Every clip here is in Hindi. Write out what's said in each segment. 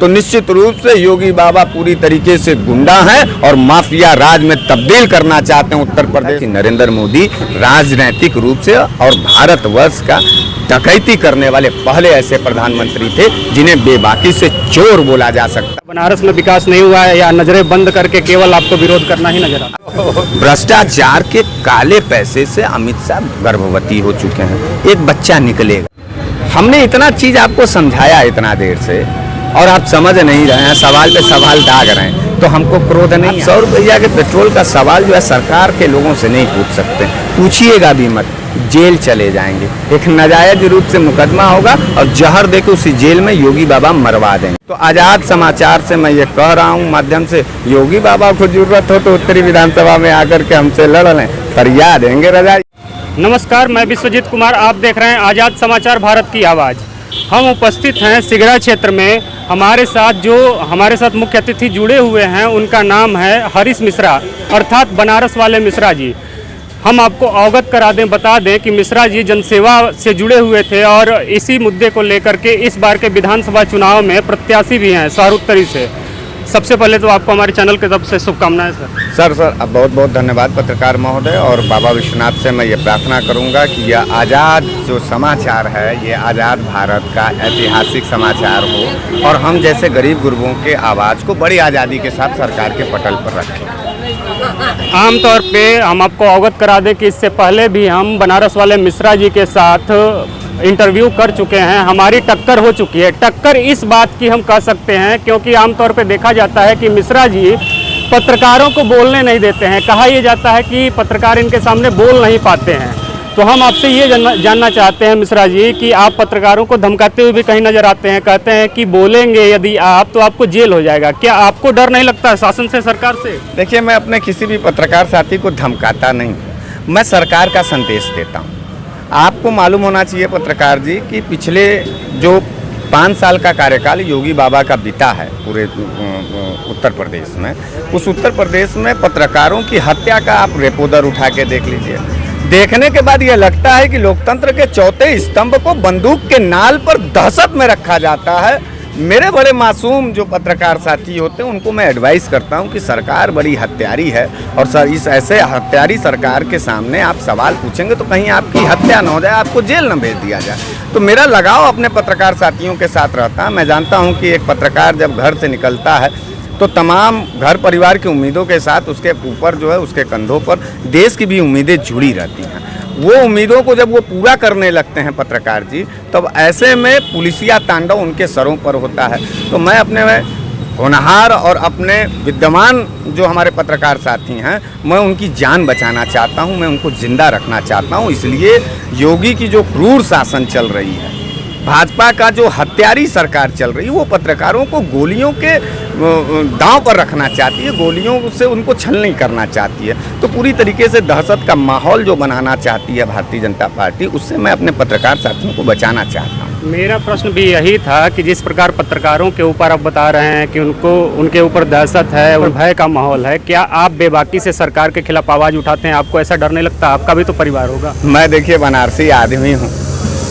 तो निश्चित रूप से योगी बाबा पूरी तरीके से गुंडा हैं और माफिया राज में तब्दील करना चाहते हैं उत्तर प्रदेश। नरेंद्र मोदी राजनीतिक रूप से और भारतवर्ष का डकैती करने वाले पहले ऐसे प्रधानमंत्री थे जिन्हें बेबाकी से चोर बोला जा सकता। बनारस में विकास नहीं हुआ है या नजरें बंद करके केवल आपको विरोध करना ही नजर आता? भ्रष्टाचार के काले पैसे से अमित शाह गर्भवती हो चुके हैं, एक बच्चा निकलेगा। हमने इतना चीज आपको समझाया इतना देर से और आप समझ नहीं रहे हैं, सवाल पे सवाल दाग रहे हैं, तो हमको क्रोध नहीं। 100 रुपया के पेट्रोल का सवाल जो है सरकार के लोगों से नहीं पूछ सकते, पूछिएगा भी मत, जेल चले जाएंगे। एक नाजायज रूप से मुकदमा होगा और जहर देके उसी जेल में योगी बाबा मरवा देंगे। तो आजाद समाचार से मैं ये कह रहा हूँ माध्यम से, योगी बाबा को जरूरत हो तो उत्तरी विधानसभा में आकर के हमसे लड़ लें, फरियाद देंगे रजाई। नमस्कार, मैं विश्वजीत कुमार, आप देख रहे हैं आजाद समाचार भारत की आवाज़। हम उपस्थित हैं सिगरा क्षेत्र में। हमारे साथ मुख्य अतिथि जुड़े हुए हैं, उनका नाम है हरीश मिश्रा अर्थात बनारस वाले मिश्रा जी। हम आपको अवगत करा दें, बता दें कि मिश्रा जी जनसेवा से जुड़े हुए थे और इसी मुद्दे को लेकर के इस बार के विधानसभा चुनाव में प्रत्याशी भी हैं शाहरुख से। सबसे पहले तो आपको हमारे चैनल की तरफ से शुभकामनाएं सर। सर अब बहुत बहुत धन्यवाद पत्रकार महोदय, और बाबा विश्वनाथ से मैं ये प्रार्थना करूंगा कि यह आज़ाद जो समाचार है ये आज़ाद भारत का ऐतिहासिक समाचार हो और हम जैसे गरीब गुरबों के आवाज़ को बड़ी आज़ादी के साथ सरकार के पटल पर रखें। आमतौर पे हम आपको अवगत करा दें कि इससे पहले भी हम बनारस वाले मिश्रा जी के साथ इंटरव्यू कर चुके हैं, हमारी टक्कर हो चुकी है। टक्कर इस बात की हम कह सकते हैं क्योंकि आमतौर पे देखा जाता है कि मिश्रा जी पत्रकारों को बोलने नहीं देते हैं। कहा यह जाता है कि पत्रकार इनके सामने बोल नहीं पाते हैं। तो हम आपसे ये जानना चाहते हैं मिश्रा जी कि आप पत्रकारों को धमकाते हुए भी कहीं नजर आते हैं, कहते हैं कि बोलेंगे यदि आप तो आपको जेल हो जाएगा। क्या आपको डर नहीं लगता शासन से, सरकार से? देखिए, मैं अपने किसी भी पत्रकार साथी को धमकाता नहीं, मैं सरकार का संदेश देता हूँ। आपको मालूम होना चाहिए पत्रकार जी कि पिछले जो 5 साल का कार्यकाल योगी बाबा का बीता है पूरे उत्तर प्रदेश में, उस उत्तर प्रदेश में पत्रकारों की हत्या का आप रेपोदर उठा के देख लीजिए। देखने के बाद यह लगता है कि लोकतंत्र के चौथे स्तंभ को बंदूक के नाल पर दहशत में रखा जाता है। मेरे बड़े मासूम जो पत्रकार साथी होते हैं उनको मैं एडवाइस करता हूं कि सरकार बड़ी हत्यारी है और सर इस ऐसे हत्यारी सरकार के सामने आप सवाल पूछेंगे तो कहीं आपकी हत्या न हो जाए, आपको जेल न भेज दिया जाए। तो मेरा लगाव अपने पत्रकार साथियों के साथ रहता है। मैं जानता हूं कि एक पत्रकार जब घर से निकलता है तो तमाम घर परिवार की उम्मीदों के साथ उसके ऊपर जो है उसके कंधों पर देश की भी उम्मीदें जुड़ी रहती हैं। वो उम्मीदों को जब वो पूरा करने लगते हैं पत्रकार जी, तब ऐसे में पुलिसिया तांडव उनके सरों पर होता है। तो मैं अपने होनहार और अपने विद्यमान जो हमारे पत्रकार साथी हैं, मैं उनकी जान बचाना चाहता हूं, मैं उनको जिंदा रखना चाहता हूं। इसलिए योगी की जो क्रूर शासन चल रही है, भाजपा का जो हत्यारी सरकार चल रही है, वो पत्रकारों को गोलियों के दांव पर रखना चाहती है, गोलियों से उनको छलनी करना चाहती है। तो पूरी तरीके से दहशत का माहौल जो बनाना चाहती है भारतीय जनता पार्टी, उससे मैं अपने पत्रकार साथियों को बचाना चाहता हूँ। मेरा प्रश्न भी यही था कि जिस प्रकार पत्रकारों के ऊपर आप बता रहे हैं कि उनके ऊपर दहशत है और भय का माहौल है, क्या आप बेबाकी से सरकार के खिलाफ आवाज़ उठाते हैं? आपको ऐसा डर नहीं लगता? आपका भी तो परिवार होगा। मैं देखिए बनारसी आदमी हूँ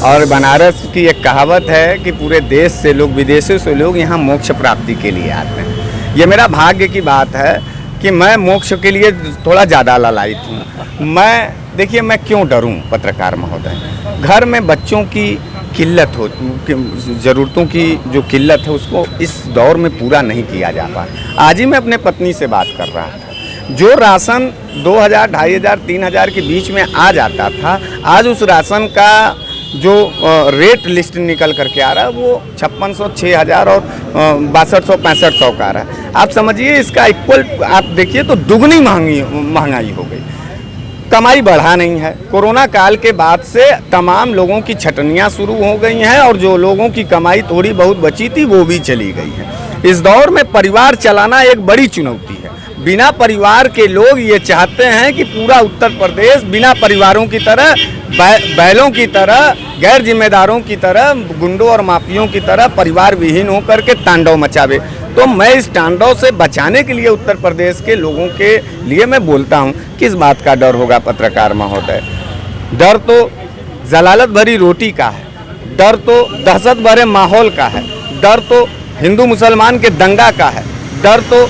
और बनारस की एक कहावत है कि पूरे देश से लोग, विदेशों से लोग यहाँ मोक्ष प्राप्ति के लिए आते हैं। ये मेरा भाग्य की बात है कि मैं मोक्ष के लिए थोड़ा ज़्यादा लालायित हूँ। देखिए मैं क्यों डरूं पत्रकार महोदय, घर में बच्चों की किल्लत हो, ज़रूरतों की जो किल्लत है उसको इस दौर में पूरा नहीं किया जा पा। आज ही मैं अपने पत्नी से बात कर रहा था, जो राशन 2000, 2500, 3000 के बीच में आ जाता था, आज उस राशन का जो रेट लिस्ट निकल करके आ रहा है वो 5600, 6000 और 6200, 6500 का आ रहा है। आप समझिए इसका इक्वल आप देखिए तो दुगनी महंगाई हो गई। कमाई बढ़ा नहीं है। कोरोना काल के बाद से तमाम लोगों की छटनियाँ शुरू हो गई हैं और जो लोगों की कमाई थोड़ी बहुत बची थी वो भी चली गई है। इस दौर में परिवार चलाना एक बड़ी चुनौती है। बिना परिवार के लोग ये चाहते हैं कि पूरा उत्तर प्रदेश बिना परिवारों की तरह, बैलों की तरह, गैर जिम्मेदारों की तरह, गुंडों और माफियों की तरह परिवार विहीन होकर के तांडव मचावे। तो मैं इस तांडव से बचाने के लिए उत्तर प्रदेश के लोगों के लिए मैं बोलता हूं, किस बात का डर होगा पत्रकार महोदय? डर तो जलालत भरी रोटी का है, डर तो दहशत भरे माहौल का है, डर तो हिंदू मुसलमान के दंगा का है, डर तो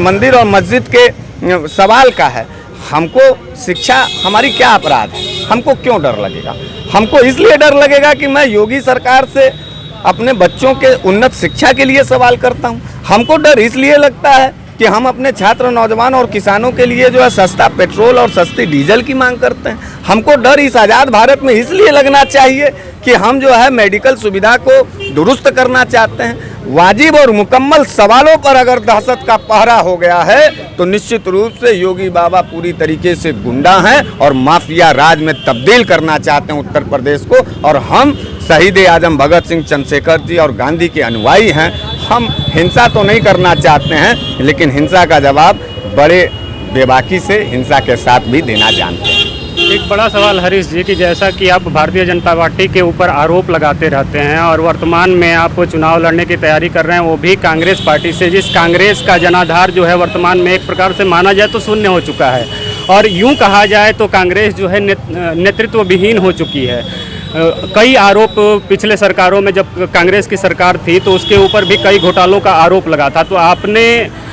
मंदिर और मस्जिद के सवाल का है। हमको शिक्षा, हमारी क्या अपराध है, हमको क्यों डर लगेगा? हमको इसलिए डर लगेगा कि मैं योगी सरकार से अपने बच्चों के उन्नत शिक्षा के लिए सवाल करता हूं। हमको डर इसलिए लगता है कि हम अपने छात्र, नौजवान और किसानों के लिए जो है सस्ता पेट्रोल और सस्ती डीजल की मांग करते हैं। हमको डर इस आज़ाद भारत में इसलिए लगना चाहिए कि हम जो है मेडिकल सुविधा को दुरुस्त करना चाहते हैं। वाजिब और मुकम्मल सवालों पर अगर दहशत का पहरा हो गया है तो निश्चित रूप से योगी बाबा पूरी तरीके से गुंडा हैं और माफिया राज में तब्दील करना चाहते हैं उत्तर प्रदेश को। और हम शहीद आजम भगत सिंह, चंद्रशेखर जी और गांधी के अनुयायी हैं। हम हिंसा तो नहीं करना चाहते हैं, लेकिन हिंसा का जवाब बड़े बेबाकी से हिंसा के साथ भी देना जानते हैं। एक बड़ा सवाल हरीश जी कि जैसा कि आप भारतीय जनता पार्टी के ऊपर आरोप लगाते रहते हैं और वर्तमान में आप चुनाव लड़ने की तैयारी कर रहे हैं, वो भी कांग्रेस पार्टी से, जिस कांग्रेस का जनाधार जो है वर्तमान में एक प्रकार से माना जाए तो शून्य हो चुका है। और यूं कहा जाए तो कांग्रेस जो है नेतृत्व विहीन हो चुकी है। कई आरोप पिछले सरकारों में, जब कांग्रेस की सरकार थी तो उसके ऊपर भी कई घोटालों का आरोप लगा था। तो आपने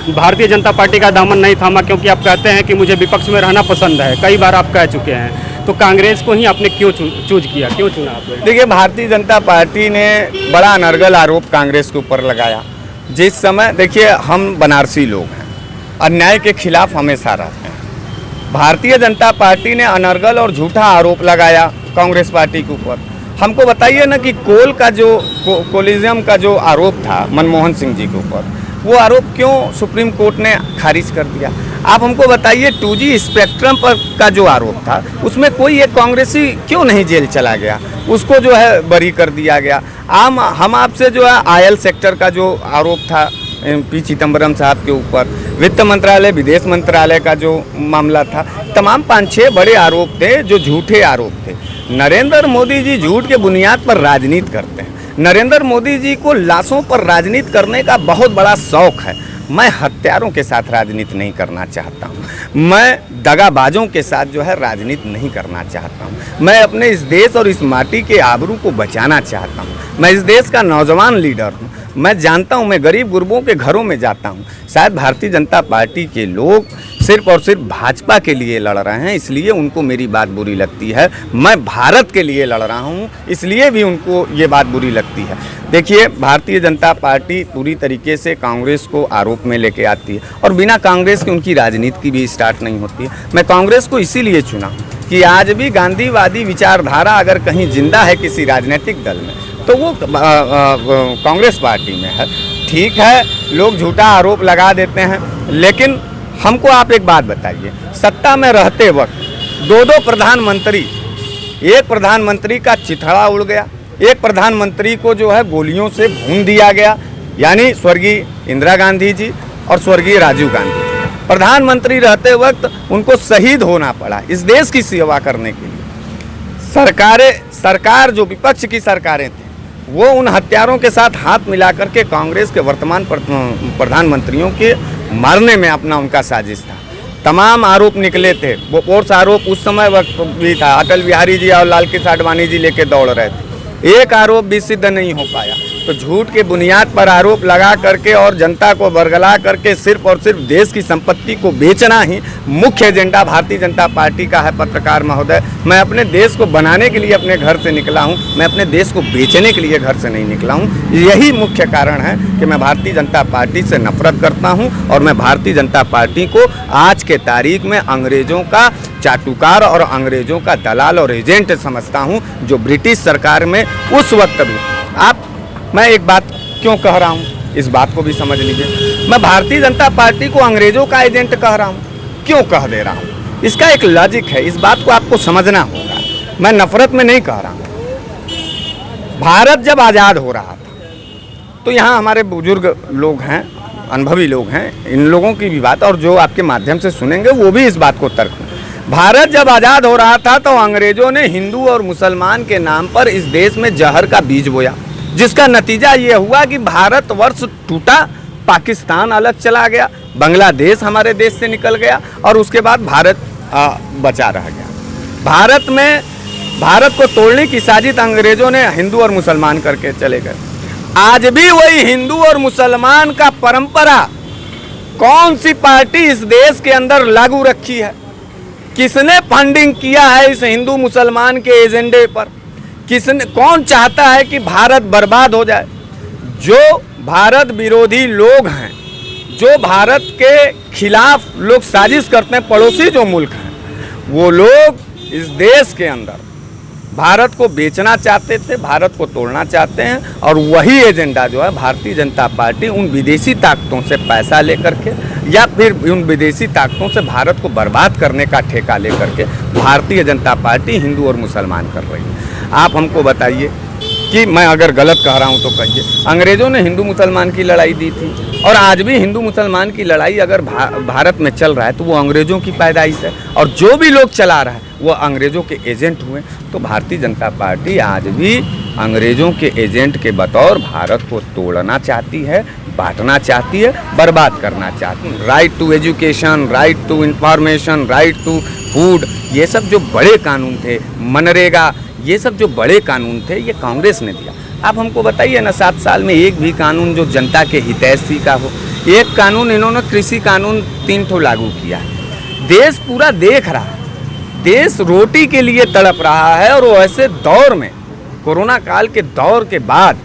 भारतीय जनता पार्टी का दामन नहीं थामा, क्योंकि आप कहते हैं कि मुझे विपक्ष में रहना पसंद है, कई बार आप कह चुके हैं। तो कांग्रेस को ही आपने क्यों चूज किया, क्यों चुना आपने? देखिए, भारतीय जनता पार्टी ने बड़ा अनर्गल आरोप कांग्रेस के ऊपर लगाया। जिस समय, देखिए, हम बनारसी लोग हैं, अन्याय के खिलाफ हमेशा रहते हैं। भारतीय जनता पार्टी ने अनर्गल और झूठा आरोप लगाया कांग्रेस पार्टी के ऊपर। हमको बताइए ना कि कोलिज्म का जो आरोप था मनमोहन सिंह जी के ऊपर, वो आरोप क्यों सुप्रीम कोर्ट ने खारिज कर दिया? आप हमको बताइए, 2G स्पेक्ट्रम पर का जो आरोप था उसमें कोई एक कांग्रेसी क्यों नहीं जेल चला गया? उसको जो है बरी कर दिया गया। हम आपसे जो है आयल सेक्टर का जो आरोप था P चिदम्बरम साहब के ऊपर, वित्त मंत्रालय, विदेश मंत्रालय का जो मामला था, तमाम 5-6 बड़े आरोप थे जो झूठे आरोप थे। नरेंद्र मोदी जी झूठ के बुनियाद पर राजनीति करते हैं। नरेंद्र मोदी जी को लाशों पर राजनीति करने का बहुत बड़ा शौक है। मैं हत्यारों के साथ राजनीति नहीं करना चाहता हूँ। मैं दगाबाजों के साथ जो है राजनीति नहीं करना चाहता हूँ। मैं अपने इस देश और इस माटी के आबरू को बचाना चाहता हूँ। मैं इस देश का नौजवान लीडर हूँ। मैं जानता हूँ, मैं गरीब गुरबों के घरों में जाता हूँ। शायद भारतीय जनता पार्टी के लोग सिर्फ और सिर्फ भाजपा के लिए लड़ रहे हैं, इसलिए उनको मेरी बात बुरी लगती है। मैं भारत के लिए लड़ रहा हूँ, इसलिए भी उनको ये बात बुरी लगती है। देखिए, भारतीय जनता पार्टी पूरी तरीके से कांग्रेस को आरोप में लेके आती है और बिना कांग्रेस के उनकी राजनीति की भी स्टार्ट नहीं होती है। मैं कांग्रेस को इसीलिए चुना कि आज भी गांधीवादी विचारधारा अगर कहीं जिंदा है किसी राजनीतिक दल में तो वो कांग्रेस पार्टी में है। ठीक है, लोग झूठा आरोप लगा देते हैं, लेकिन हमको आप एक बात बताइए, सत्ता में रहते वक्त 2 प्रधानमंत्री, एक प्रधानमंत्री का चिथड़ा उड़ गया, एक प्रधानमंत्री को जो है गोलियों से भून दिया गया, यानी स्वर्गीय इंदिरा गांधी जी और स्वर्गीय राजीव गांधी। प्रधानमंत्री रहते वक्त उनको शहीद होना पड़ा इस देश की सेवा करने के लिए। सरकार जो विपक्ष की सरकारें थी वो उन हत्यारों के साथ हाथ मिला करके कांग्रेस के वर्तमान प्रधानमंत्रियों के मारने में अपना उनका साजिश था। तमाम आरोप निकले थे, वो फोर्स आरोप उस समय वक्त भी था। अटल बिहारी जी और लाल कृष्ण आडवाणी जी लेके दौड़ रहे थे, एक आरोप भी सिद्ध नहीं हो पाया। तो झूठ के बुनियाद पर आरोप लगा करके और जनता को बरगला करके सिर्फ और सिर्फ देश की संपत्ति को बेचना ही मुख्य एजेंडा भारतीय जनता पार्टी का है। पत्रकार महोदय, मैं अपने देश को बनाने के लिए अपने घर से निकला हूं, मैं अपने देश को बेचने के लिए घर से नहीं निकला हूं। यही मुख्य कारण है कि मैं भारतीय जनता पार्टी से नफरत करता हूं और मैं भारतीय जनता पार्टी को आज के तारीख में अंग्रेजों का चाटुकार और अंग्रेजों का दलाल और एजेंट समझता हूं, जो ब्रिटिश सरकार में उस वक्त भी। मैं एक बात क्यों कह रहा हूं, इस बात को भी समझ लीजिए। मैं भारतीय जनता पार्टी को अंग्रेजों का एजेंट कह रहा हूं, क्यों कह दे रहा हूं, इसका एक लॉजिक है, इस बात को आपको समझना होगा। मैं नफरत में नहीं कह रहा हूं। भारत जब आज़ाद हो रहा था तो यहाँ हमारे बुजुर्ग लोग हैं, अनुभवी लोग हैं, इन लोगों की भी बात और जो आपके माध्यम से सुनेंगे वो भी इस बात को तर्क। भारत जब आज़ाद हो रहा था तो अंग्रेजों ने हिंदू और मुसलमान के नाम पर इस देश में जहर का बीज बोया, जिसका नतीजा ये हुआ कि भारतवर्ष टूटा, पाकिस्तान अलग चला गया, बांग्लादेश हमारे देश से निकल गया और उसके बाद भारत बचा रह गया। भारत को तोड़ने की साजिश अंग्रेजों ने हिंदू और मुसलमान करके चले गए। आज भी वही हिंदू और मुसलमान का परंपरा कौन सी पार्टी इस देश के अंदर लागू रखी है? किसने फंडिंग किया है इस हिंदू मुसलमान के एजेंडे पर? किसने, कौन चाहता है कि भारत बर्बाद हो जाए? जो भारत विरोधी लोग हैं, जो भारत के खिलाफ लोग साजिश करते हैं, पड़ोसी जो मुल्क हैं, वो लोग इस देश के अंदर भारत को बेचना चाहते थे, भारत को तोड़ना चाहते हैं। और वही एजेंडा जो है भारतीय जनता पार्टी उन विदेशी ताकतों से पैसा लेकर के या फिर उन विदेशी ताकतों से भारत को बर्बाद करने का ठेका लेकर के भारतीय जनता पार्टी हिंदू और मुसलमान कर रही है। आप हमको बताइए कि मैं अगर गलत कह रहा हूँ तो कहिए। अंग्रेज़ों ने हिंदू मुसलमान की लड़ाई दी थी और आज भी हिंदू मुसलमान की लड़ाई अगर भारत में चल रहा है तो वो अंग्रेज़ों की पैदाइश है, और जो भी लोग चला रहा है वो अंग्रेज़ों के एजेंट हुए। तो भारतीय जनता पार्टी आज भी अंग्रेज़ों के एजेंट के बतौर भारत को तोड़ना चाहती है, बांटना चाहती है, बर्बाद करना चाहती है। Right to education, right to information, right to food, ये सब जो बड़े कानून थे, मनरेगा, ये सब जो बड़े कानून थे, ये कांग्रेस ने दिया। आप हमको बताइए ना, 7 साल में एक भी कानून जो जनता के हितैषी का हो। एक कानून इन्होंने कृषि कानून 3 ठो लागू किया है। देश पूरा देख रहा है, देश रोटी के लिए तड़प रहा है। और ऐसे दौर में, कोरोना काल के दौर के बाद,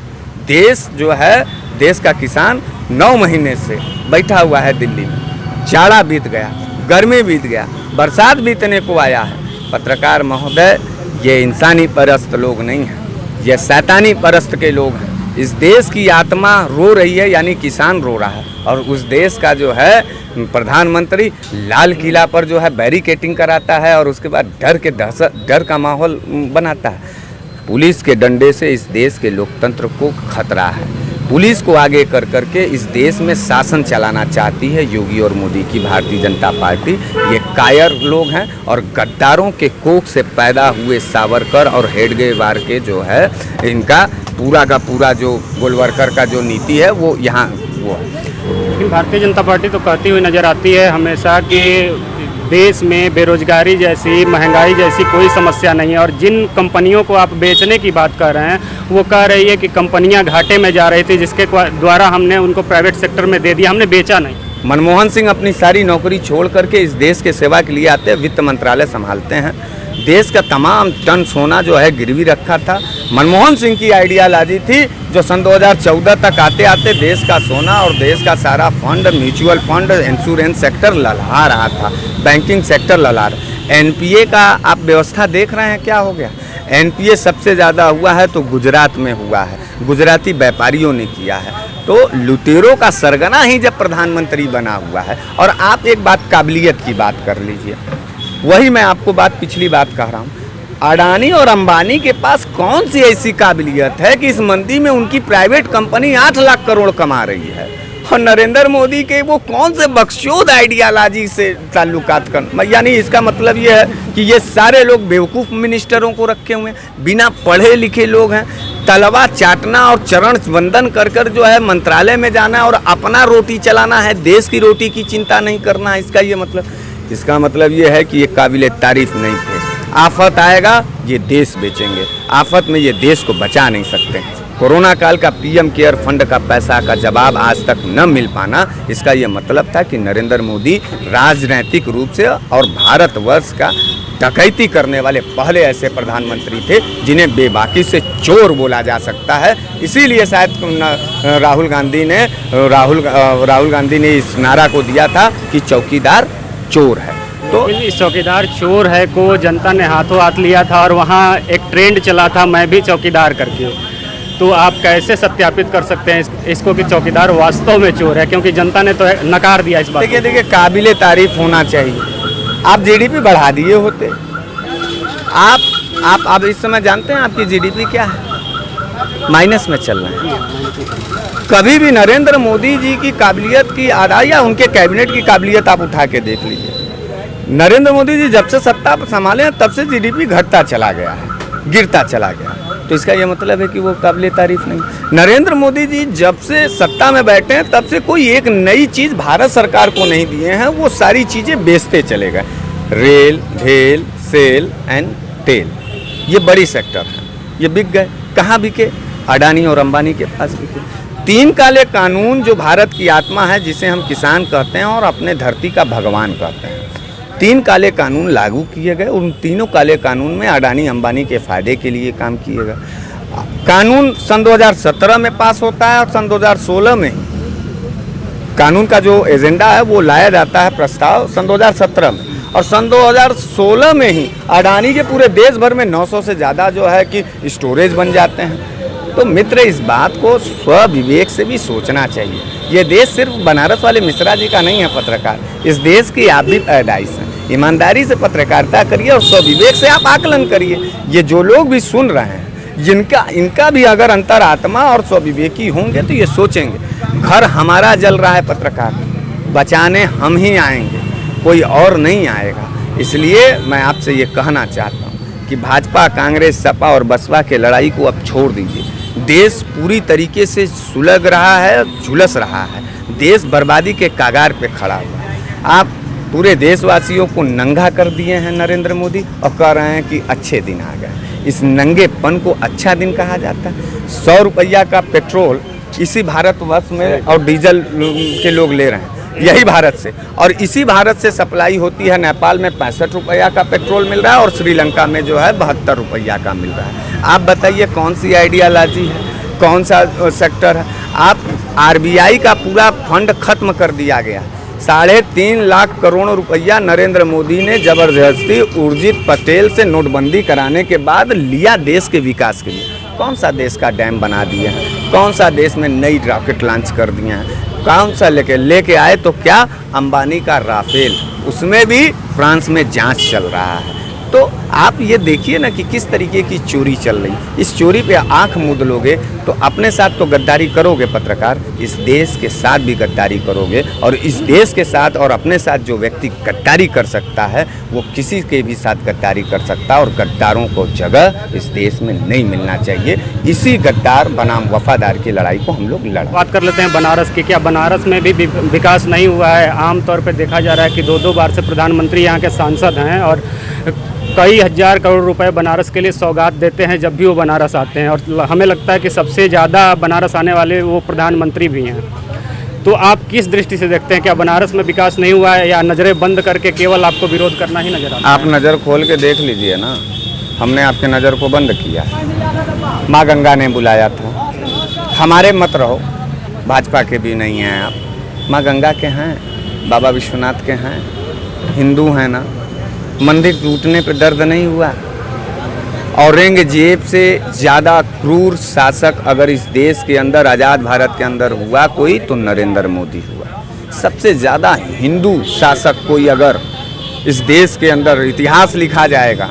देश जो है, देश का किसान 9 महीने से बैठा हुआ है दिल्ली में। जाड़ा बीत गया, गर्मी बीत गया, बरसात बीतने को आया है। पत्रकार महोदय, ये इंसानी परस्त लोग नहीं हैं, ये शैतानी परस्त के लोग हैं। इस देश की आत्मा रो रही है, यानी किसान रो रहा है। और उस देश का जो है प्रधानमंत्री लाल किला पर जो है बैरिकेटिंग कराता है और उसके बाद डर का माहौल बनाता है। पुलिस के डंडे से इस देश के लोकतंत्र को खतरा है। पुलिस को आगे कर करके इस देश में शासन चलाना चाहती है योगी और मोदी की भारतीय जनता पार्टी। ये कायर लोग हैं और गद्दारों के कोख से पैदा हुए सावरकर और हेडगेवार के जो है, इनका पूरा का पूरा जो गोलवरकर का जो नीति है वो यहाँ वो है। लेकिन भारतीय जनता पार्टी तो कहती हुई नज़र आती है हमेशा कि देश में बेरोजगारी जैसी, महंगाई जैसी कोई समस्या नहीं है। और जिन कंपनियों को आप बेचने की बात कर रहे हैं, वो कह रही है कि कंपनियां घाटे में जा रही थी, जिसके द्वारा हमने उनको प्राइवेट सेक्टर में दे दिया, हमने बेचा नहीं। मनमोहन सिंह अपनी सारी नौकरी छोड़ करके इस देश के सेवा के लिए आते हैं, वित्त मंत्रालय संभालते हैं। देश का तमाम टन सोना जो है गिरवी रखा था। मनमोहन सिंह की आइडियालॉजी थी, जो सन 2014 तक आते आते देश का सोना और देश का सारा fund, mutual fund, insurance sector ललहा रहा था, बैंकिंग सेक्टर ललहा रहा। एनपीए का आप व्यवस्था देख रहे हैं क्या हो गया? एनपीए सबसे ज़्यादा हुआ है तो गुजरात में हुआ है, गुजराती व्यापारियों ने किया है। तो लुटेरों का सरगना ही जब प्रधानमंत्री बना हुआ है। और आप एक बात काबिलियत की बात कर लीजिए, वही मैं आपको बात पिछली बात कह रहा हूँ। अडानी और अंबानी के पास कौन सी ऐसी काबिलियत है कि इस मंदी में उनकी प्राइवेट कंपनी 8 लाख करोड़ कमा रही है? और नरेंद्र मोदी के वो कौन से बख्शोद आइडियालॉजी से ताल्लुकात कर, यानी इसका मतलब ये है कि ये सारे लोग बेवकूफ़ मिनिस्टरों को रखे हुए हैं, बिना पढ़े लिखे लोग हैं। तलवा चाटना और चरण वंदन कर कर जो है मंत्रालय में जाना और अपना रोटी चलाना है, देश की रोटी की चिंता नहीं करना है। इसका मतलब ये है कि ये काबिल तारीफ नहीं थे। आफत आएगा ये देश बेचेंगे, आफत में ये देश को बचा नहीं सकते। कोरोना काल का पीएम केयर फंड का पैसा का जवाब आज तक न मिल पाना, इसका ये मतलब था कि नरेंद्र मोदी राजनैतिक रूप से और भारतवर्ष का डकैती करने वाले पहले ऐसे प्रधानमंत्री थे जिन्हें बेबाकी से चोर बोला जा सकता है। इसीलिए शायद राहुल गांधी ने इस नारा को दिया था कि चौकीदार चोर है। तो इस चौकीदार चोर है को जनता ने हाथों हाथ लिया था और वहाँ एक ट्रेंड चला था, मैं भी चौकीदार करके। तो आप कैसे सत्यापित कर सकते हैं इसको कि चौकीदार वास्तव में चोर है, क्योंकि जनता ने तो नकार दिया इस बात। देखिए काबिले तारीफ होना चाहिए। आप जीडीपी बढ़ा दिए होते। आप इस समय जानते हैं आपकी जीडीपी क्या है? माइनस में चल रहा है। कभी भी नरेंद्र मोदी जी की काबिलियत की आधा या उनके कैबिनेट की काबिलियत आप उठा के देख लीजिए। नरेंद्र मोदी जी जब से सत्ता संभाले हैं तब से जीडीपी घटता चला गया है, गिरता चला गया। तो इसका यह मतलब है कि वो काबिले तारीफ नहीं। नरेंद्र मोदी जी जब से सत्ता में बैठे हैं तब से कोई एक नई चीज़ भारत सरकार को नहीं दिए हैं, वो सारी चीज़ें बेचते चले गए। रेल, भेल, सेल एंड तेल, ये बड़ी सेक्टर है, ये बिक गए। कहाँ बिके? अडानी और अंबानी के पास भी थे। 3 काले कानून जो भारत की आत्मा है, जिसे हम किसान कहते हैं और अपने धरती का भगवान कहते हैं, 3 काले कानून लागू किए गए। उन तीनों काले कानून में अडानी अंबानी के फायदे के लिए काम किए गए। कानून सन 2017 में पास होता है और सन 2016 में कानून का जो एजेंडा है वो लाया जाता है, प्रस्ताव सन 2017 में, और सन 2016 में ही अडानी के पूरे देश भर में 900 से ज़्यादा जो है कि स्टोरेज बन जाते हैं। तो मित्र, इस बात को स्वविवेक से भी सोचना चाहिए। ये देश सिर्फ बनारस वाले मिश्रा जी का नहीं है पत्रकार, इस देश की आप भी पैदाइश हैं। ईमानदारी से पत्रकारिता करिए और स्वविवेक से आप आकलन करिए। ये जो लोग भी सुन रहे हैं, इनका भी अगर अंतरात्मा और स्वविवेकी होंगे तो ये सोचेंगे, घर हमारा जल रहा है पत्रकार, बचाने हम ही आएंगे, कोई और नहीं आएगा। इसलिए मैं आपसे ये कहना चाहता हूँ कि भाजपा, कांग्रेस, सपा और बसपा के लड़ाई को अब छोड़ दीजिए। देश पूरी तरीके से सुलग रहा है, झुलस रहा है, देश बर्बादी के कगार पे खड़ा हुआ है। आप पूरे देशवासियों को नंगा कर दिए हैं नरेंद्र मोदी और कह रहे हैं कि अच्छे दिन आ गए। इस नंगेपन को अच्छा दिन कहा जाता है? 100 रुपया का पेट्रोल इसी भारतवर्ष में और डीजल के लोग ले रहे हैं, यही भारत से, और इसी भारत से सप्लाई होती है। नेपाल में 65 रुपया का पेट्रोल मिल रहा है और श्रीलंका में जो है 72 रुपया का मिल रहा है। आप बताइए कौन सी आइडियालॉजी है, कौन सा सेक्टर है? आप आरबीआई का पूरा फंड खत्म कर दिया गया। 3.5 लाख करोड़ रुपया नरेंद्र मोदी ने जबरदस्ती उर्जित पटेल से नोटबंदी कराने के बाद लिया देश के विकास के लिए। कौन सा देश का डैम बना दिए हैं? कौन सा देश में नई रॉकेट लॉन्च कर दिए हैं? कौन सा लेके आए तो क्या? अंबानी का राफेल, उसमें भी फ्रांस में जांच चल रहा है। तो आप ये देखिए ना कि किस तरीके की चोरी चल रही। इस चोरी पे आंख मूंद लोगे तो अपने साथ तो गद्दारी करोगे पत्रकार, इस देश के साथ भी गद्दारी करोगे। और इस देश के साथ और अपने साथ जो व्यक्ति गद्दारी कर सकता है वो किसी के भी साथ गद्दारी कर सकता है, और गद्दारों को जगह इस देश में नहीं मिलना चाहिए। इसी गद्दार बनाम वफादार की लड़ाई को हम लोग लड़। बात कर लेते हैं बनारस की। क्या बनारस में भी विकास नहीं हुआ है? आमतौर पर देखा जा रहा है कि 2-2 बार से प्रधानमंत्री यहाँ के सांसद हैं और कई हजार करोड़ रुपए बनारस के लिए सौगात देते हैं जब भी वो बनारस आते हैं, और हमें लगता है कि सबसे ज़्यादा बनारस आने वाले वो प्रधानमंत्री भी हैं। तो आप किस दृष्टि से देखते हैं, क्या बनारस में विकास नहीं हुआ है या नज़रें बंद करके केवल आपको विरोध करना ही नजर आता है? आप नज़र खोल के देख लीजिए ना, हमने आपके नज़र को बंद किया। माँ गंगा ने बुलाया था, हमारे मत रहो, भाजपा के भी नहीं हैं आप, माँ गंगा के हैं, बाबा विश्वनाथ के हैं, हिंदू हैं ना। मंदिर टूटने पे दर्द नहीं हुआ? औरंगजेब से ज़्यादा क्रूर शासक अगर इस देश के अंदर, आज़ाद भारत के अंदर हुआ कोई तो नरेंद्र मोदी हुआ। सबसे ज़्यादा हिंदू शासक कोई अगर इस देश के अंदर, इतिहास लिखा जाएगा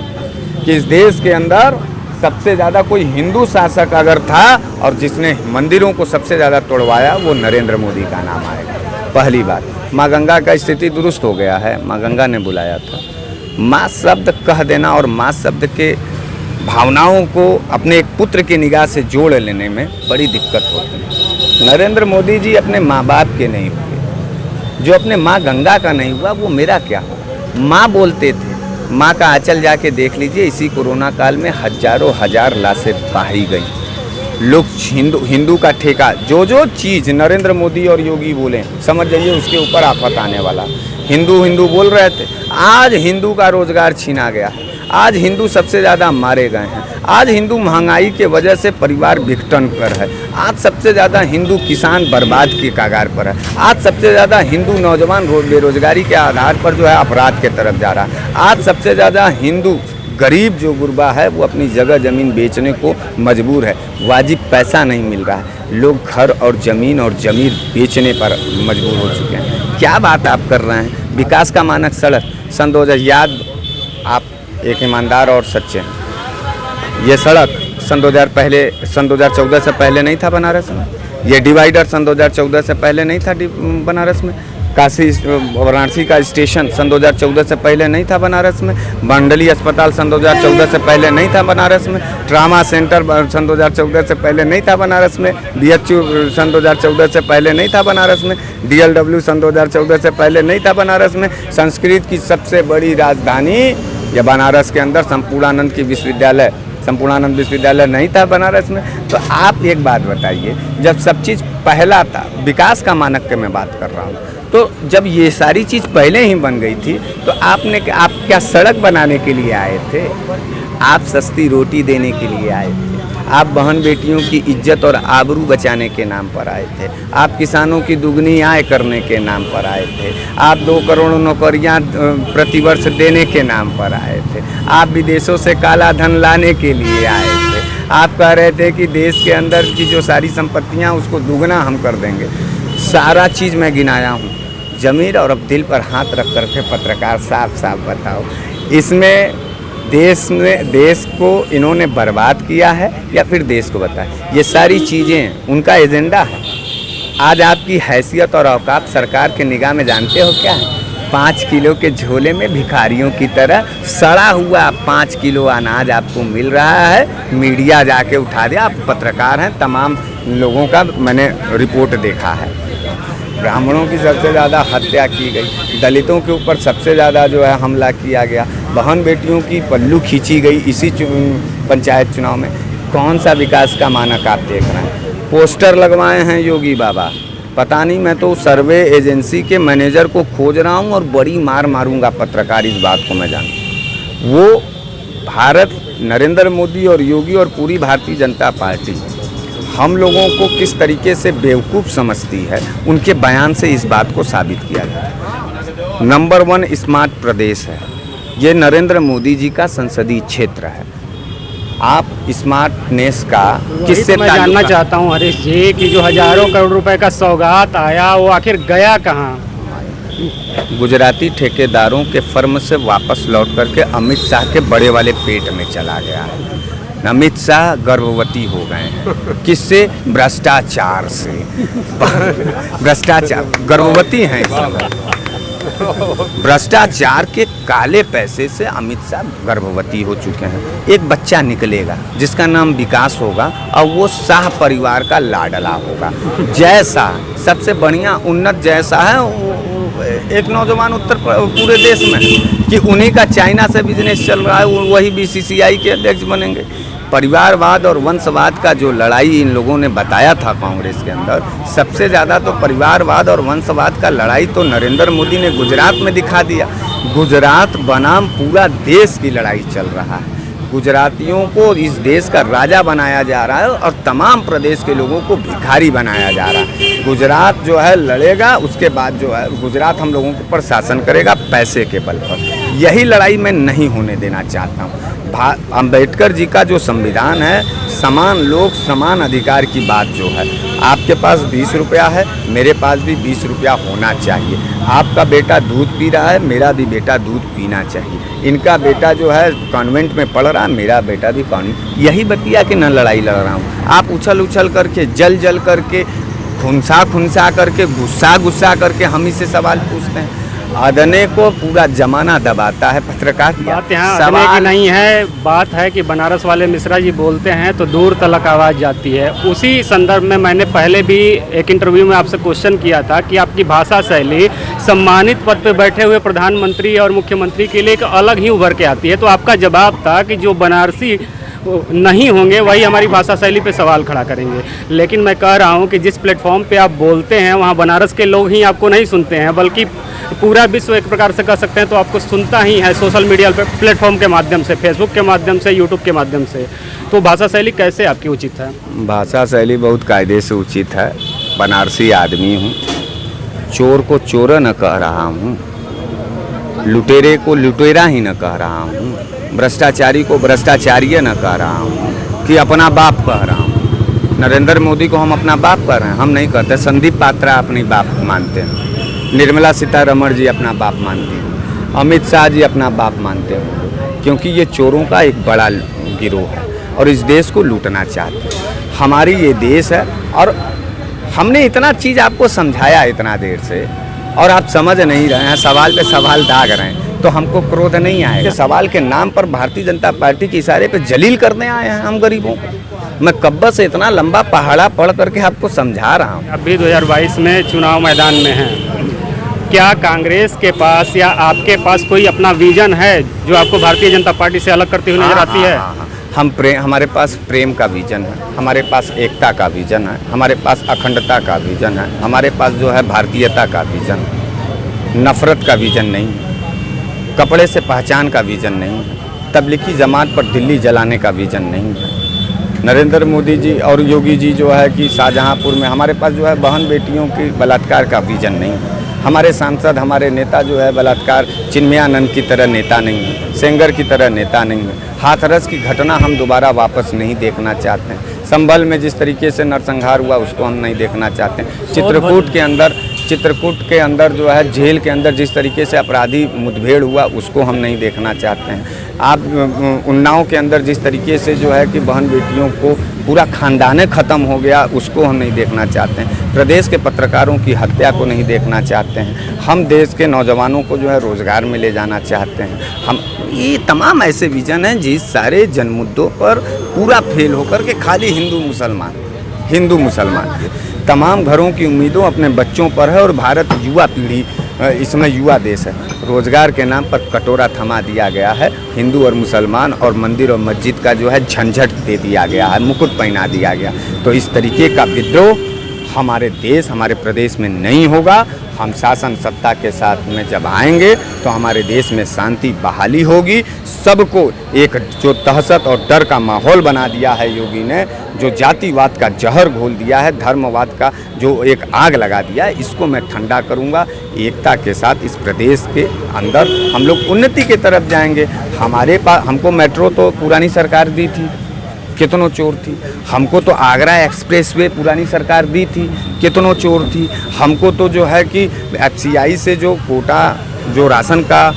कि इस देश के अंदर सबसे ज़्यादा कोई हिंदू शासक अगर था और जिसने मंदिरों को सबसे ज़्यादा तोड़वाया, वो नरेंद्र मोदी का नाम आएगा। पहली बात, माँ गंगा का स्थिति दुरुस्त हो गया है, माँ गंगा ने बुलाया था। माँ शब्द कह देना और माँ शब्द के भावनाओं को अपने एक पुत्र की निगाह से जोड़ लेने में बड़ी दिक्कत होती है। नरेंद्र मोदी जी अपने माँ बाप के नहीं हुए, जो अपने माँ गंगा का नहीं हुआ वो मेरा क्या हो। माँ बोलते थे, माँ का आंचल जाके देख लीजिए। इसी कोरोना काल में हजारों हजार लाशें बहाई गई। लोग हिंदू का ठेका, जो चीज़ नरेंद्र मोदी और योगी बोले समझ जाइए उसके ऊपर आफत आने वाला। हिंदू बोल रहे थे, आज हिंदू का रोजगार छीना गया है, आज हिंदू सबसे ज़्यादा मारे गए हैं, आज हिंदू महंगाई के वजह से परिवार भिकटन पर है, आज सबसे ज़्यादा हिंदू किसान बर्बाद की कगार पर है, आज सबसे ज़्यादा हिंदू नौजवान बेरोजगारी के आधार पर जो है अपराध के तरफ जा रहा है, आज सबसे ज़्यादा हिंदू गरीब जो गुरबा है वो अपनी जगह ज़मीन बेचने को मजबूर है। वाजिब पैसा नहीं मिल रहा है, लोग घर और ज़मीन बेचने पर मजबूर हो चुके हैं। क्या बात आप कर रहे हैं? विकास का मानक सड़क सन 2000, याद आप एक ईमानदार और सच्चे हैं, ये सड़क सन 2014 से पहले नहीं था बनारस में। ये डिवाइडर सन 2014 से पहले नहीं था बनारस में। काशी वाराणसी का स्टेशन सन 2014 से पहले नहीं था बनारस में। मंडली अस्पताल सन 2014 से पहले नहीं था बनारस में। ट्रामा सेंटर सन 2014 से पहले नहीं था बनारस में। BHU सन 2014 से पहले नहीं था बनारस में। DLW सन 2014 से पहले नहीं था बनारस में। संस्कृत की सबसे बड़ी राजधानी या बनारस के अंदर संपूर्णानंद की विश्वविद्यालय संपूर्णानंद विश्वविद्यालय नहीं था बनारस में। तो आप एक बात बताइए, जब सब चीज़ पहला था, विकास का मानक के मैं बात कर रहा हूँ, तो जब ये सारी चीज़ पहले ही बन गई थी तो आप क्या सड़क बनाने के लिए आए थे? आप सस्ती रोटी देने के लिए आए थे, आप बहन बेटियों की इज्जत और आबरू बचाने के नाम पर आए थे, आप किसानों की दुगनी आय करने के नाम पर आए थे, आप 2 करोड़ नौकरियां प्रतिवर्ष देने के नाम पर आए थे, आप विदेशों से काला धन लाने के लिए आए थे, आप कह रहे थे कि देश के अंदर की जो सारी संपत्तियां उसको दुगना हम कर देंगे। सारा चीज़ मैं गिनाया हूँ, ज़मीर और अब दिल पर हाथ रख करके पत्रकार साफ साफ बताओ, इसमें देश को इन्होंने बर्बाद किया है या फिर देश को बताया? ये सारी चीज़ें उनका एजेंडा है। आज आपकी हैसियत और औकात सरकार के निगाह में जानते हो क्या है? 5 किलो के झोले में भिखारियों की तरह सड़ा हुआ 5 किलो अनाज आपको मिल रहा है। मीडिया जाके उठा दिया, आप पत्रकार हैं, तमाम लोगों का मैंने रिपोर्ट देखा है। ब्राह्मणों की सबसे ज़्यादा हत्या की गई, दलितों के ऊपर सबसे ज़्यादा जो है हमला किया गया, बहन बेटियों की पल्लू खींची गई इसी पंचायत चुनाव में। कौन सा विकास का मानक आप देख रहे हैं? पोस्टर लगवाए हैं योगी बाबा, पता नहीं, मैं तो सर्वे एजेंसी के मैनेजर को खोज रहा हूं और बड़ी मार मारूंगा पत्रकार, इस बात को मैं जानता हूँ। वो भारत, नरेंद्र मोदी और योगी और पूरी भारतीय जनता पार्टी हम लोगों को किस तरीके से बेवकूफ़ समझती है, उनके बयान से इस बात को साबित किया जाता है। नंबर 1 स्मार्ट प्रदेश है, ये नरेंद्र मोदी जी का संसदीय क्षेत्र है। आप स्मार्टनेस का किससे मैं जानना चाहता हूं हरीश जी कि जो हजारों करोड़ रुपए का सौगात आया वो आखिर गया कहां? गुजराती ठेकेदारों के फर्म से वापस लौट करके अमित शाह के बड़े वाले पेट में चला गया है। अमित शाह गर्भवती हो गए हैं, किससे? भ्रष्टाचार से। भ्रष्टाचार, गर्भवती हैं इस समय। भ्रष्टाचार के काले पैसे से अमित शाह गर्भवती हो चुके हैं। एक बच्चा निकलेगा जिसका नाम विकास होगा और वो शाह परिवार का लाडला होगा। जय शाह सबसे बढ़िया उन्नत जय शाह है, एक नौजवान उत्तर पूरे देश में कि उन्हीं का चाइना से बिजनेस चल रहा है, वही BCCI के अध्यक्ष बनेंगे। परिवारवाद और वंशवाद का जो लड़ाई इन लोगों ने बताया था कांग्रेस के अंदर, सबसे ज़्यादा तो परिवारवाद और वंशवाद का लड़ाई तो नरेंद्र मोदी ने गुजरात में दिखा दिया। गुजरात बनाम पूरा देश की लड़ाई चल रहा है। गुजरातियों को इस देश का राजा बनाया जा रहा है और तमाम प्रदेश के लोगों को भिखारी बनाया जा रहा है। गुजरात जो है लड़ेगा, उसके बाद जो है गुजरात हम लोगों के ऊपर शासन करेगा पैसे के बल पर। यही लड़ाई मैं नहीं होने देना चाहता हूँ। अम्बेडकर जी का जो संविधान है, समान लोग समान अधिकार की बात जो है, आपके पास 20 रुपया है, मेरे पास भी 20 रुपया होना चाहिए। आपका बेटा दूध पी रहा है, मेरा भी बेटा दूध पीना चाहिए। इनका बेटा जो है कॉन्वेंट में पढ़ रहा है, मेरा बेटा भी कॉन्वेंट। यही बतिया कि न लड़ाई लड़ रहा हूँ। आप उछल उछल करके, जल करके, खुनसा करके, गुस्सा करके हम ही से सवाल पूछते हैं। अदने को पूरा जमाना दबाता है पत्रकार। बात यहाँ अदने की नहीं है, बात है कि बनारस वाले मिश्रा जी बोलते हैं तो दूर तलक आवाज़ जाती है। उसी संदर्भ में मैंने पहले भी एक इंटरव्यू में आपसे क्वेश्चन किया था कि आपकी भाषा शैली सम्मानित पद पर बैठे हुए प्रधानमंत्री और मुख्यमंत्री के लिए एक अलग ही उभर के आती है। तो आपका जवाब था कि जो बनारसी नहीं होंगे वही हमारी भाषा शैली पे सवाल खड़ा करेंगे। लेकिन मैं कह रहा हूँ कि जिस प्लेटफॉर्म पे आप बोलते हैं वहाँ बनारस के लोग ही आपको नहीं सुनते हैं, बल्कि पूरा विश्व एक प्रकार से कह सकते हैं तो आपको सुनता ही है सोशल मीडिया प्लेटफॉर्म के माध्यम से, फेसबुक के माध्यम से, यूट्यूब के माध्यम से। तो भाषा शैली कैसे आपकी उचित है? भाषा शैली बहुत कायदे से उचित है। बनारसी आदमी हूँ, चोर को चोर न कह रहा हूँ, लुटेरे को लुटेरा ही न कह रहा हूँ, भ्रष्टाचारी को भ्रष्टाचार्य न कह रहा हूँ कि अपना बाप कह रहा हूँ। नरेंद्र मोदी को हम अपना बाप कह रहे हैं? हम नहीं कहते। संदीप पात्रा अपनी बाप मानते हैं, निर्मला सीतारमण जी अपना बाप मानती हैं, अमित शाह जी अपना बाप मानते हैं, क्योंकि ये चोरों का एक बड़ा गिरोह है और इस देश को लूटना चाहते हैं। हमारी ये देश है और हमने इतना चीज़ आपको समझाया इतना देर से और आप समझ नहीं रहे हैं, सवाल पे सवाल दाग रहे हैं, तो हमको क्रोध नहीं आएगा। सवाल के नाम पर भारतीय जनता पार्टी के इशारे पे जलील करने आए हैं हम गरीबों को। मैं कब्बत से इतना लंबा पहाड़ा पढ़ करके आपको समझा रहा हूँ। अभी 2022 में चुनाव मैदान में हैं, क्या कांग्रेस के पास या आपके पास कोई अपना विजन है जो आपको भारतीय जनता पार्टी से अलग करती हुई नजर आती है? हमारे पास प्रेम का विजन है, हमारे पास एकता का विजन है, हमारे पास अखंडता का विजन है, हमारे पास जो है भारतीयता का विजन है, नफ़रत का विजन नहीं है, कपड़े से पहचान का विजन नहीं है, तबलीगी जमात पर दिल्ली जलाने का विजन नहीं है। नरेंद्र मोदी जी और योगी जी जो है कि शाहजहांपुर में हमारे पास जो है बहन बेटियों की बलात्कार का विजन नहीं है। हमारे सांसद, हमारे नेता जो है बलात्कार चिन्मयानंद की तरह नेता नहीं है, सेंगर की तरह नेता नहीं है। हाथरस की घटना हम दोबारा वापस नहीं देखना चाहते हैं। संभल में जिस तरीके से नरसंहार हुआ उसको हम नहीं देखना चाहते हैं। चित्रकूट के अंदर जो है जेल के अंदर जिस तरीके से अपराधी मुठभेड़ हुआ उसको हम नहीं देखना चाहते हैं। आप उन्नाव के अंदर जिस तरीके से जो है कि बहन बेटियों को पूरा खानदान ख़त्म हो गया उसको हम नहीं देखना चाहते हैं। प्रदेश के पत्रकारों की हत्या को नहीं देखना चाहते हैं। हम देश के नौजवानों को जो है रोज़गार में ले जाना चाहते हैं। हम ये तमाम ऐसे विजन हैं जिस सारे जन मुद्दों पर पूरा फेल होकर के खाली हिंदू मुसलमान तमाम घरों की उम्मीदों अपने बच्चों पर है। और भारत युवा पीढ़ी इसमें युवा देश है। रोज़गार के नाम पर कटोरा थमा दिया गया है। हिंदू और मुसलमान और मंदिर और मस्जिद का जो है झंझट दे दिया गया है, मुकुट पहना दिया गया। तो इस तरीके का विद्रोह हमारे देश, हमारे प्रदेश में नहीं होगा। हम शासन सत्ता के साथ में जब आएंगे तो हमारे देश में शांति बहाली होगी। सबको एक जो दहशत और डर का माहौल बना दिया है योगी ने, जो जातिवाद का जहर घोल दिया है, धर्मवाद का जो एक आग लगा दिया है, इसको मैं ठंडा करूंगा। एकता के साथ इस प्रदेश के अंदर हम लोग उन्नति की तरफ जाएंगे। हमारे पास हमको मेट्रो तो पुरानी सरकार दी थी, कितनों चोर थी। हमको तो आगरा एक्सप्रेसवे पुरानी सरकार दी थी, कितनों चोर थी। हमको तो जो है कि FCI से जो कोटा जो राशन का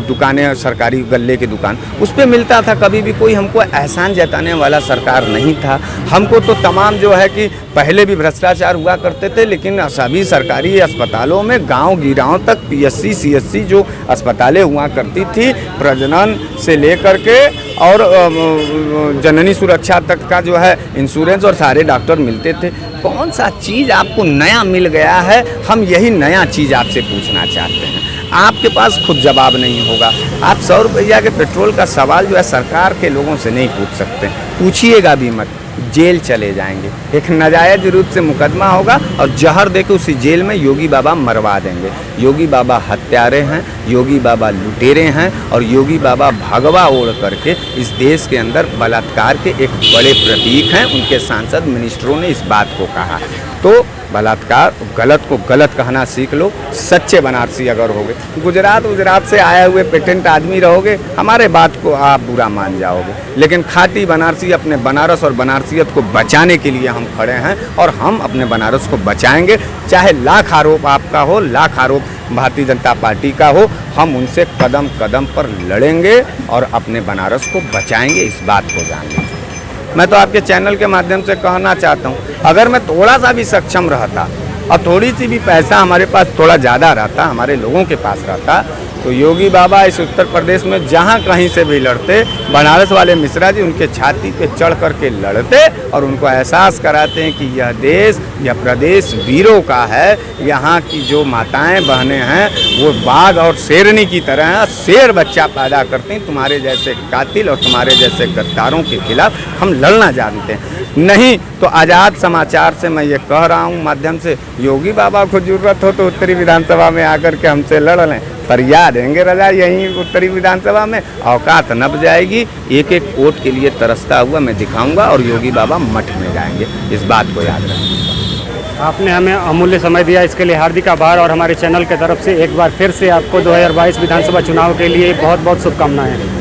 दुकानें, सरकारी गल्ले की दुकान, उस पे मिलता था। कभी भी कोई हमको एहसान जताने वाला सरकार नहीं था। हमको तो तमाम जो है कि पहले भी भ्रष्टाचार हुआ करते थे, लेकिन सभी सरकारी अस्पतालों में गांव गिराव तक PSC CSC जो अस्पतालें हुआ करती थी, प्रजनन से लेकर के और जननी सुरक्षा तक का जो है इंश्योरेंस और सारे डॉक्टर मिलते थे। कौन सा चीज़ आपको नया मिल गया है? हम यही नया चीज़ आपसे पूछना चाहते हैं। आपके पास खुद जवाब नहीं होगा। आप 100 रुपया के पेट्रोल का सवाल जो है सरकार के लोगों से नहीं पूछ सकते, पूछिएगा भी मत, जेल चले जाएंगे। एक नाजायज रूप से मुकदमा होगा और जहर देके उसी जेल में योगी बाबा मरवा देंगे। योगी बाबा हत्यारे हैं, योगी बाबा लुटेरे हैं और योगी बाबा भगवा ओढ़ करके इस देश के अंदर बलात्कार के एक बड़े प्रतीक हैं। उनके सांसद मिनिस्टरों ने इस बात को कहा। तो बलात्कार, गलत को गलत कहना सीख लो। सच्चे बनारसी अगर होगे, गुजरात से आए हुए पेटेंट आदमी रहोगे, हमारे बात को आप बुरा मान जाओगे। लेकिन खाटी बनारसी अपने बनारस और बनारसियत को बचाने के लिए हम खड़े हैं और हम अपने बनारस को बचाएंगे। चाहे लाख आरोप आपका हो, लाख आरोप भारतीय जनता पार्टी का हो, हम उनसे कदम कदम पर लड़ेंगे और अपने बनारस को बचाएंगे। इस बात को जान लीजिए। मैं तो आपके चैनल के माध्यम से कहना चाहता हूँ, अगर मैं थोड़ा सा भी सक्षम रहता और थोड़ी सी भी पैसा हमारे पास थोड़ा ज़्यादा रहता, हमारे लोगों के पास रहता, तो योगी बाबा इस उत्तर प्रदेश में जहाँ कहीं से भी लड़ते, बनारस वाले मिश्रा जी उनके छाती पे चढ़ कर के लड़ते और उनको एहसास कराते हैं कि यह देश, यह प्रदेश वीरों का है। यहाँ की जो माताएं बहनें हैं वो बाघ और शेरनी की तरह हैं, शेर बच्चा पैदा करती हैं। तुम्हारे जैसे कातिल और तुम्हारे जैसे गद्दारों के खिलाफ हम लड़ना जानते हैं। नहीं तो आज़ाद समाचार से मैं ये कह रहा हूँ माध्यम से, योगी बाबा को जरूरत हो तो उत्तरी विधानसभा में आकर के हमसे लड़ लें, फरियाद देंगे रजा यहीं उत्तरी विधानसभा में, औकात नप जाएगी। एक एक वोट के लिए तरसता हुआ मैं दिखाऊंगा और योगी बाबा मठ में जाएंगे। इस बात को याद रखें। आपने हमें अमूल्य समय दिया, इसके लिए हार्दिक आभार और हमारे चैनल की तरफ से एक बार फिर से आपको 2022 विधानसभा चुनाव के लिए बहुत बहुत शुभकामनाएं।